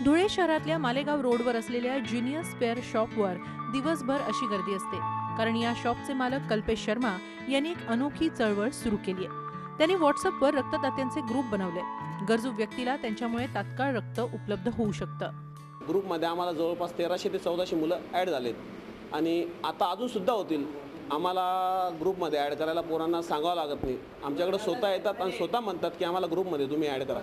धुळे शहरातल्या मालेगाव रोडवर असलेल्या ज्युनियर स्पेअर शॉपवर दिवसभर अशी गर्दी असते, कारण या शॉपचे मालक कल्पेश शर्मा यांनी एक अनोखी चळवळ सुरू केली आहे। त्यांनी व्हॉट्सअपवर रक्तदात्यांचे ग्रुप बनवले। गरजू व्यक्तीला त्यांच्यामुळे तात्काळ रक्त उपलब्ध होऊ शकतं। ग्रुपमध्ये आम्हाला जवळपास 1300 ते 1400 मुलं ॲड झालेत आणि आता अजून सुद्धा होतील। आम्हाला ग्रुपमध्ये ॲड करायला पोरांना सांगावं लागत नाही। आमच्याकडे स्वतः येतात आणि स्वतः म्हणतात की आम्हाला ग्रुपमध्ये तुम्ही ॲड करा,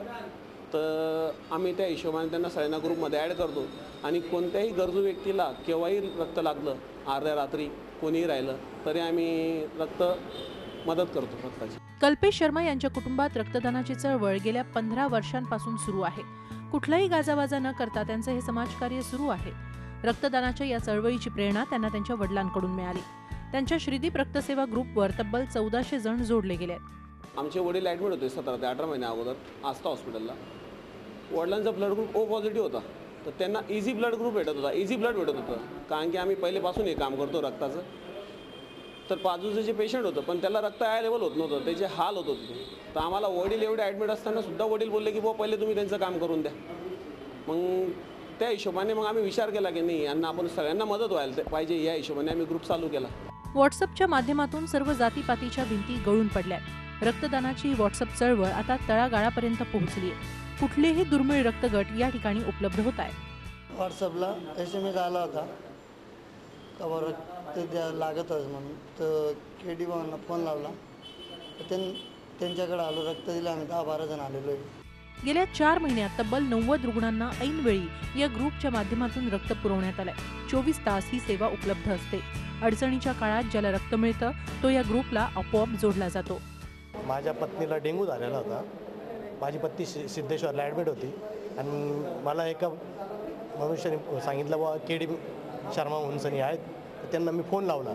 तर आम्ही त्या हिशोबाने त्यांना सगळ्यांना ग्रुपमध्ये ॲड करतो आणि कोणत्याही गरजू व्यक्तीला केव्हाही रक्त लागलं, अर्ध्या रात्री कोणीही राहिलं तरी आम्ही मदत करतो रक्ताची। कल्पेश शर्मा यांच्या कुटुंबात रक्तदानाची चळवळ गेल्या 15 वर्षांपासून सुरू आहे। कुठलाही गाजावाजा न करता त्यांचे हे समाजकार्य सुरू आहे। रक्तदानाच्या या चळवळीची प्रेरणा त्यांना त्यांच्या वडिलांकडून मिळाली। त्यांच्या श्रीदीप रक्तसेवा ग्रुपवर तब्बल 1400 जण जोडले गेले। आमचे वडील ॲडमिट होते 17 ते 18 महिने अगोदर आस्था हॉस्पिटलला। वडिलांचा ब्लड ग्रुप ओ पॉझिटिव्ह होता, तर त्यांना इझी ब्लड ग्रुप भेटत होता, इझी ब्लड भेटत होतं, कारण की आम्ही पहिलेपासून हे काम करतो रक्ताचं। तर बाजूचं जे पेशंट होतं पण त्याला रक्त अवेलेबल होत नव्हतं, त्याचे हाल होत होते। तर आम्हाला वडील एवढे ॲडमिट असताना सुद्धा वडील बोलले की बुवा पहिले तुम्ही त्यांचं काम करून द्या। मग त्या हिशोबाने आम्ही विचार केला की नाही, यांना आपण सगळ्यांना मदत व्हायला पाहिजे, या हिशोबाने आम्ही ग्रुप चालू केला। व्हॉट्सअपच्या माध्यमातून सर्व जातीपातीच्या भिंती गळून पडल्या। रक्तदानाची व्हॉट्सअप चळवळ आता तळागाळापर्यंत पोहोचली आहे। कुठलेही दुर्मिळ रक्तगट या ठिकाणी उपलब्ध होत आहे। व्हॉट्सअपला SMS आला होता तर ते लागतच म्हणून, तर KD भावांना फोन लावला, त्यांच्याकडे आलो, रक्त दिलं। आम्ही 10-12 जण आलेलो आहे। गेल्या 4 महिन्यात तब्बल 90 रुग्णांना ऐनवेळी या ग्रुपच्या माध्यमातून रक्त पुरवण्यात आलंय। 24 तास ही सेवा उपलब्ध असते। अडचणीच्या काळात ज्याला रक्त मिळतं तो या ग्रुपला आपोआप जोडला जातो। माझ्या पत्नीला डेंग्यू झालेला होता। माझी पत्नी सिद्धेश्वरला ॲडमिट होती आणि मला एका मनुष्याने सांगितलं बाबा KD शर्मा म्हणून आहेत, तर त्यांना मी फोन लावला।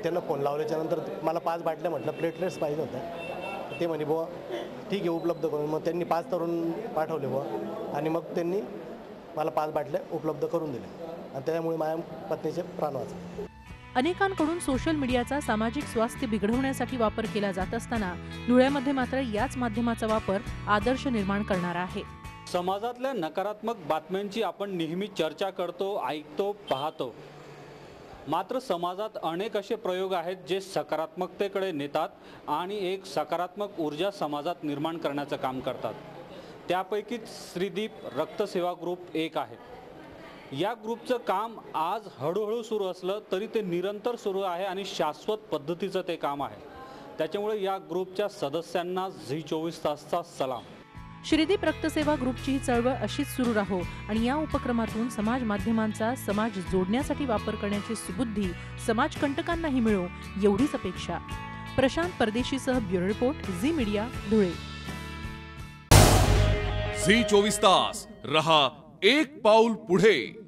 त्यांना फोन लावल्याच्यानंतर मला 5 बाटल्या म्हटलं प्लेटलेट्स पाहिजे होत्या। ते म्हणे बुवा ठीक आहे उपलब्ध करून। मग त्यांनी 5 तरुण पाठवले बुवा आणि मग त्यांनी मला 5 बाटल्या उपलब्ध करून दिल्या आणि त्यामुळे माझ्या पत्नीचे प्राण वाचले। अनेकांकडून सोशल मीडियाचा सामाजिक स्वास्थ्य बिघडवण्यासाठी वापर केला जात असताना धुळ्यामध्ये मात्र याच माध्यमाचा वापर आदर्श निर्माण करणारा आहे। समाजातल्या नकारात्मक बातम्यांची आपण नेहमी चर्चा करतो, ऐकतो, पाहतो, मात्र समाजात अनेक असे प्रयोग आहेत जे सकारात्मकतेकडे नेतात आणि एक सकारात्मक ऊर्जा समाजात निर्माण करण्याचं काम करतात। त्यापैकीच श्रीदीप रक्तसेवा ग्रुप एक आहे। या ग्रुपचं काम आज हळूहळू सुरू असलं तरी ते निरंतर सुरू आहे आणि शाश्वत पद्धतीचं ते काम आहे। त्याच्यामुळे या ग्रुपच्या सदस्यांना झी24 तासचा सलाम। श्रीदीप रक्तसेवा ग्रुपची ही चळवळ अशीच सुरू राहो आणि या उपक्रमातून समाज माध्यमांचा समाज जोडण्यासाठी वापर करण्याची सुबुद्धी समाजकंटकांनाही मिळो, एवढीच अपेक्षा। प्रशांत परदेशीसह bureau report, Zee Media, Dhule. झी24 तास रहा एक पाऊल पुढे।